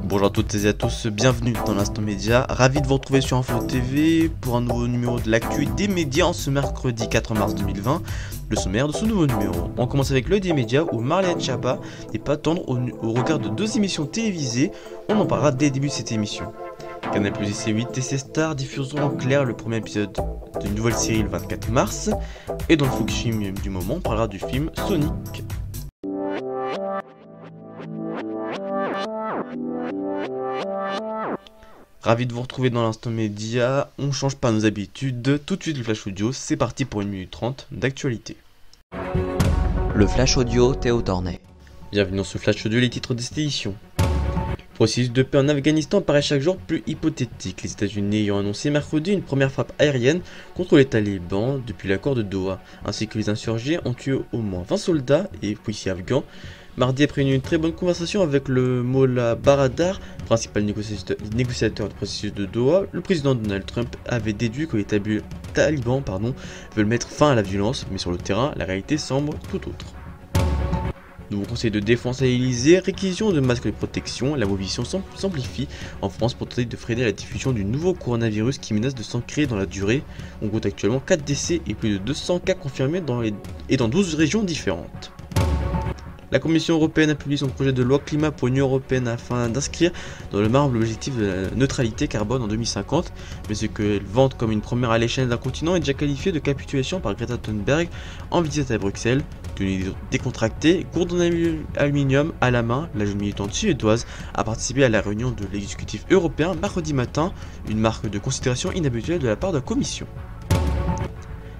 Bonjour à toutes et à tous, bienvenue dans l'Instant Média, ravi de vous retrouver sur Info TV pour un nouveau numéro de l'actu des médias en ce mercredi 4 mars 2020, le sommaire de ce nouveau numéro. On commence avec le des médias où Marlène Schiappa n'est pas tendre au regard de deux émissions télévisées, on en parlera dès le début de cette émission. Canal+ et C8 et ses stars diffuseront en clair le premier épisode d'une nouvelle série le 24 mars, et dans le focus film du moment on parlera du film Sonic. Ravi de vous retrouver dans l'Instant Média, on change pas nos habitudes, tout de suite le flash audio, c'est parti pour 1 minute 30 d'actualité. Le flash audio Théo Tornet. Bienvenue dans ce flash audio, les titres de cette édition. Processus de paix en Afghanistan paraît chaque jour plus hypothétique, les États-Unis ayant annoncé mercredi une première frappe aérienne contre les talibans depuis l'accord de Doha, ainsi que les insurgés ont tué au moins 20 soldats et policiers afghans. Mardi, après une très bonne conversation avec le Mollah Baradar, principal négociateur du processus de Doha, le président Donald Trump avait déduit que les talibans veulent mettre fin à la violence, mais sur le terrain, la réalité semble tout autre. Nouveau conseil de défense à l'Elysée, réquisition de masques de protection, la mobilisation s'amplifie en France pour tenter de freiner la diffusion du nouveau coronavirus qui menace de s'ancrer dans la durée. On compte actuellement 4 décès et plus de 200 cas confirmés dans 12 régions différentes. La Commission européenne a publié son projet de loi climat pour l'Union européenne afin d'inscrire dans le marbre l'objectif de la neutralité carbone en 2050, mais ce qu'elle vante comme une première à l'échelle d'un continent est déjà qualifié de capitulation par Greta Thunberg en visite à Bruxelles. Tenue décontractée, gourde en aluminium à la main, la jeune militante suédoise a participé à la réunion de l'exécutif européen mercredi matin, une marque de considération inhabituelle de la part de la Commission.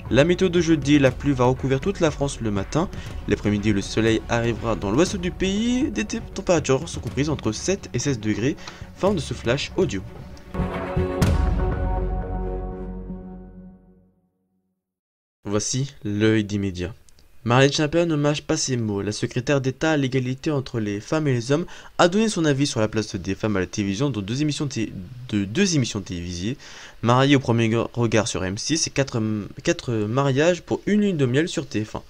La météo de jeudi, la pluie va recouvrir toute la France le matin. L'après-midi, le soleil arrivera dans l'ouest du pays. Des températures sont comprises entre 7 et 16 degrés. Fin de ce flash audio. Voici l'œil des médias. Marlène Schiappa ne mâche pas ses mots. La secrétaire d'État à l'égalité entre les femmes et les hommes a donné son avis sur la place des femmes à la télévision dans deux émissions télévisées. Mariée au premier regard sur M6 et 4 mariages pour une lune de miel sur TF1.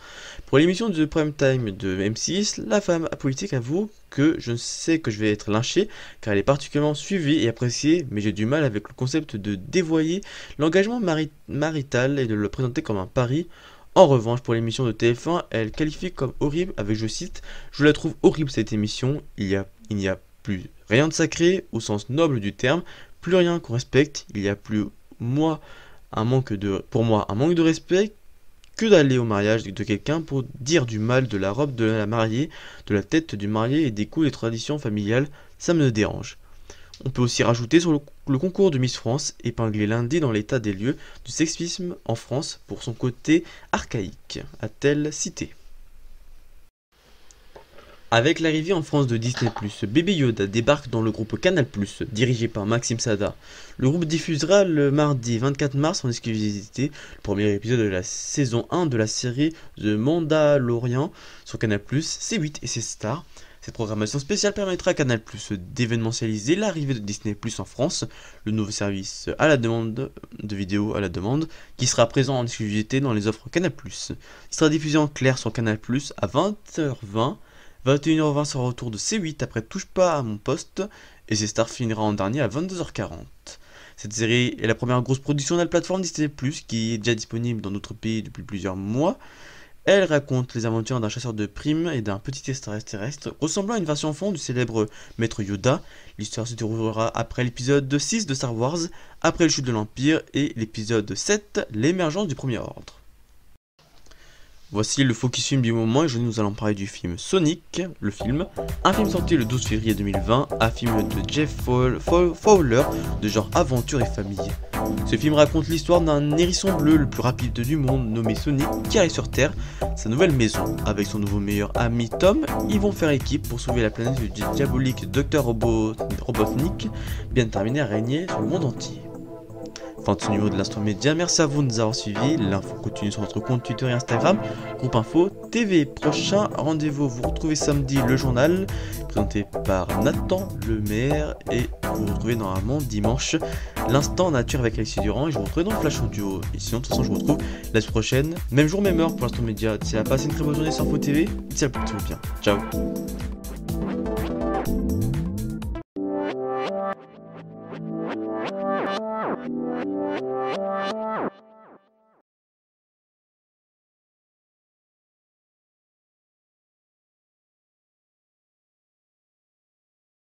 Pour l'émission de prime time de M6, la femme politique avoue que je sais que je vais être lynchée car elle est particulièrement suivie et appréciée, mais j'ai du mal avec le concept de dévoyer l'engagement marital et de le présenter comme un pari. En revanche, pour l'émission de TF1, elle qualifie comme horrible avec, je cite, « Je la trouve horrible cette émission, il n'y a plus rien de sacré au sens noble du terme, plus rien qu'on respecte, il y a plus pour moi un manque de respect que d'aller au mariage de quelqu'un pour dire du mal de la robe de la mariée, de la tête du marié et des coups des traditions familiales, ça me dérange. » On peut aussi rajouter sur le concours de Miss France, épinglé lundi dans l'état des lieux du sexisme en France pour son côté archaïque, a-t-elle cité. Avec l'arrivée en France de Disney+, Bébé Yoda débarque dans le groupe Canal+, dirigé par Maxime Sada. Le groupe diffusera le mardi 24 mars en exclusivité le premier épisode de la saison 1 de la série The Mandalorian sur Canal+, C8 et ses stars. Cette programmation spéciale permettra à Canal+ d'événementialiser l'arrivée de Disney+ en France, le nouveau service à la demande de vidéos à la demande, qui sera présent en exclusivité dans les offres Canal+. Il sera diffusé en clair sur Canal+ à 20h20, 21h20 sur le retour de C8 après Touche pas à mon poste, et ses stars finira en dernier à 22h40. Cette série est la première grosse production de la plateforme Disney+, qui est déjà disponible dans notre pays depuis plusieurs mois. Elle raconte les aventures d'un chasseur de primes et d'un petit extraterrestre ressemblant à une version enfant du célèbre Maître Yoda. L'histoire se déroulera après l'épisode 6 de Star Wars, après le chute de l'Empire et l'épisode 7, l'émergence du Premier Ordre. Voici le focus film du moment et nous allons parler du film Sonic, le film, un film sorti le 12 février 2020, un film de Jeff Fowler de genre aventure et famille. Ce film raconte l'histoire d'un hérisson bleu le plus rapide du monde nommé Sonic qui arrive sur Terre, sa nouvelle maison. Avec son nouveau meilleur ami Tom, ils vont faire équipe pour sauver la planète du diabolique Dr Robotnik, bien déterminé à régner sur le monde entier. Fin de ce numéro de l'Instant Média, merci à vous de nous avoir suivis. L'info continue sur notre compte Twitter et Instagram, Groupe Info TV. Prochain rendez-vous, vous retrouvez samedi le journal, présenté par Nathan Lemaire, et vous retrouvez normalement dimanche l'Instant Nature avec Alexis Durand, et je vous retrouve dans le Flash Audio. Et sinon, de toute façon, je vous retrouve la semaine prochaine, même jour, même heure pour l'Instant Média. D'ici là, passez une très bonne journée sur Info TV, d'ici là, portez-vous bien. Ciao.